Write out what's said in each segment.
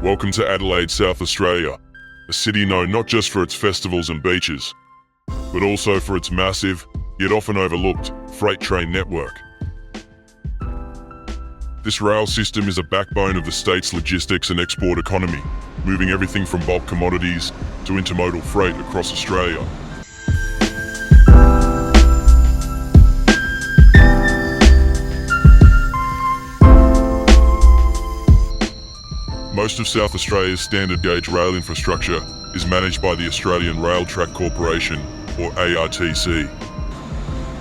Welcome to Adelaide, South Australia, a city known not just for its festivals and beaches, but also for its massive, yet often overlooked, freight train network. This rail system is a backbone of the state's logistics and export economy, moving everything from bulk commodities to intermodal freight across Australia. Most of South Australia's standard gauge rail infrastructure is managed by the Australian Rail Track Corporation, or ARTC.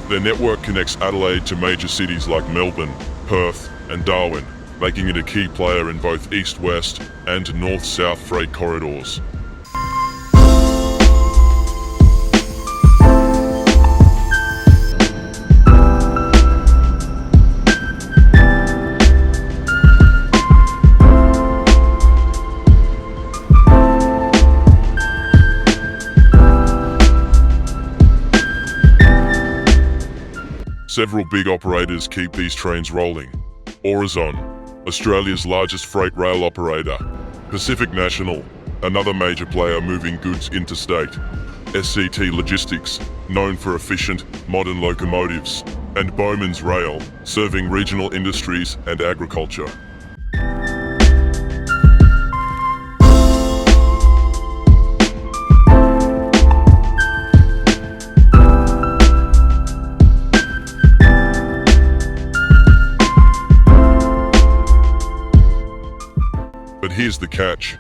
Their network connects Adelaide to major cities like Melbourne, Perth, and Darwin, making it a key player in both east-west and north-south freight corridors. Several big operators keep these trains rolling. Aurizon, Australia's largest freight rail operator. Pacific National, another major player moving goods interstate. SCT Logistics, known for efficient, modern locomotives. And Bowman's Rail, serving regional industries and agriculture. But here's the catch.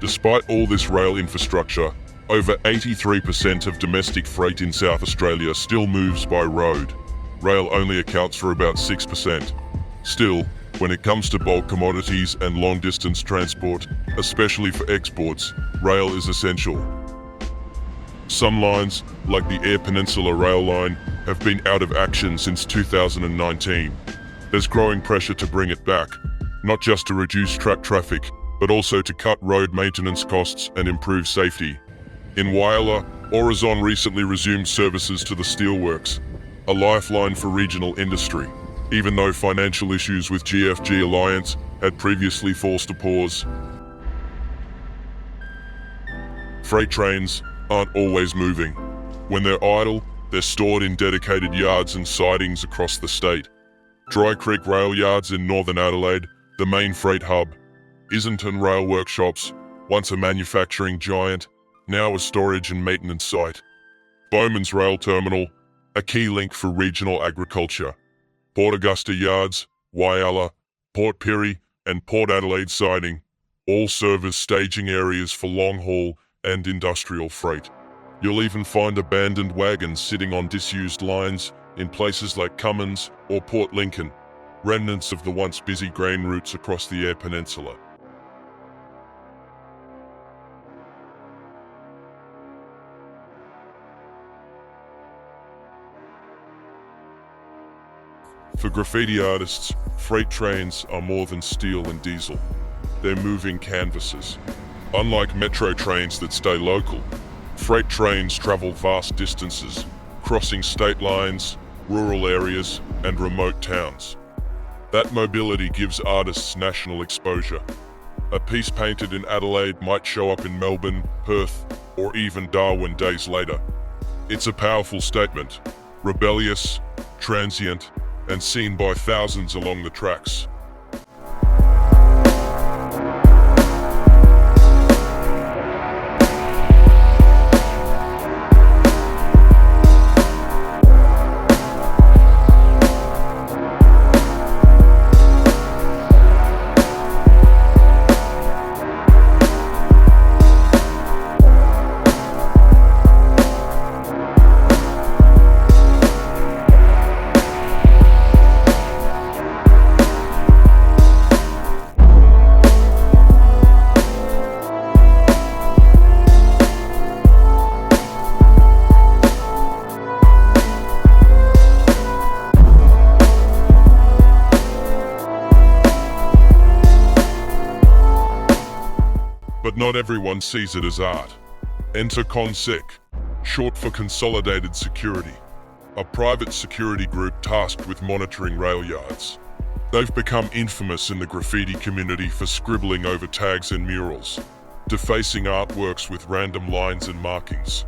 Despite all this rail infrastructure, over 83% of domestic freight in South Australia still moves by road. Rail only accounts for about 6%. Still, when it comes to bulk commodities and long-distance transport, especially for exports, rail is essential. Some lines, like the Eyre Peninsula Rail Line, have been out of action since 2019. There's growing pressure to bring it back, not just to reduce track traffic, but also to cut road maintenance costs and improve safety. In Whyalla, Aurizon recently resumed services to the steelworks, a lifeline for regional industry, even though financial issues with GFG Alliance had previously forced a pause. Freight trains aren't always moving. When they're idle, they're stored in dedicated yards and sidings across the state. Dry Creek Rail Yards in northern Adelaide, the main freight hub. Islington Rail Workshops, once a manufacturing giant, now a storage and maintenance site. Bowman's Rail Terminal, a key link for regional agriculture. Port Augusta Yards, Whyalla, Port Pirie, and Port Adelaide Siding all serve as staging areas for long-haul and industrial freight. You'll even find abandoned wagons sitting on disused lines in places like Cummins or Port Lincoln, remnants of the once busy grain routes across the Eyre Peninsula. For graffiti artists, freight trains are more than steel and diesel. They're moving canvases. Unlike metro trains that stay local, freight trains travel vast distances, crossing state lines, rural areas, and remote towns. That mobility gives artists national exposure. A piece painted in Adelaide might show up in Melbourne, Perth, or even Darwin days later. It's a powerful statement, rebellious, transient, and seen by thousands along the tracks. But not everyone sees it as art. Enter ConSec, short for Consolidated Security, a private security group tasked with monitoring rail yards. They've become infamous in the graffiti community for scribbling over tags and murals, defacing artworks with random lines and markings.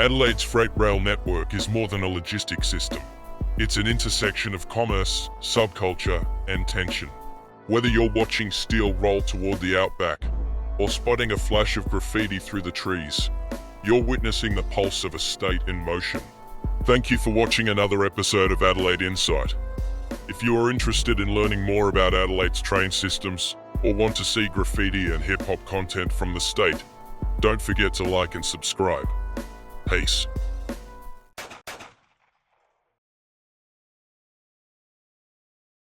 Adelaide's freight rail network is more than a logistics system. It's an intersection of commerce, subculture, and tension. Whether you're watching steel roll toward the outback or spotting a flash of graffiti through the trees, you're witnessing the pulse of a state in motion. Thank you for watching another episode of Adelaide Insight. If you are interested in learning more about Adelaide's train systems or want to see graffiti and hip-hop content from the state, don't forget to like and subscribe. Peace.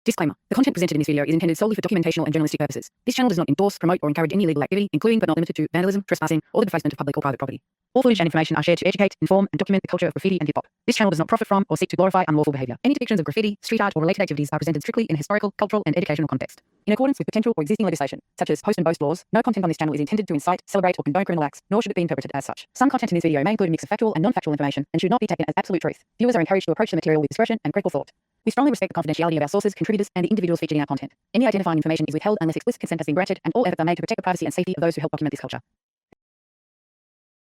Disclaimer. The content presented in this video is intended solely for documentational and journalistic purposes. This channel does not endorse, promote, or encourage any illegal activity, including but not limited to vandalism, trespassing, or the defacement of public or private property. All footage and information are shared to educate, inform, and document the culture of graffiti and hip-hop. This channel does not profit from or seek to glorify unlawful behavior. Any depictions of graffiti, street art, or related activities are presented strictly in a historical, cultural, and educational context. In accordance with potential or existing legislation, such as post and boast laws, no content on this channel is intended to incite, celebrate, or condone criminal acts, nor should it be interpreted as such. Some content in this video may include a mix of factual and non-factual information and should not be taken as absolute truth. Viewers are encouraged to approach the material with discretion and critical thought. We strongly respect the confidentiality of our sources, contributors, and the individuals featured in our content. Any identifying information is withheld unless explicit consent has been granted, and all efforts are made to protect the privacy and safety of those who help document this culture.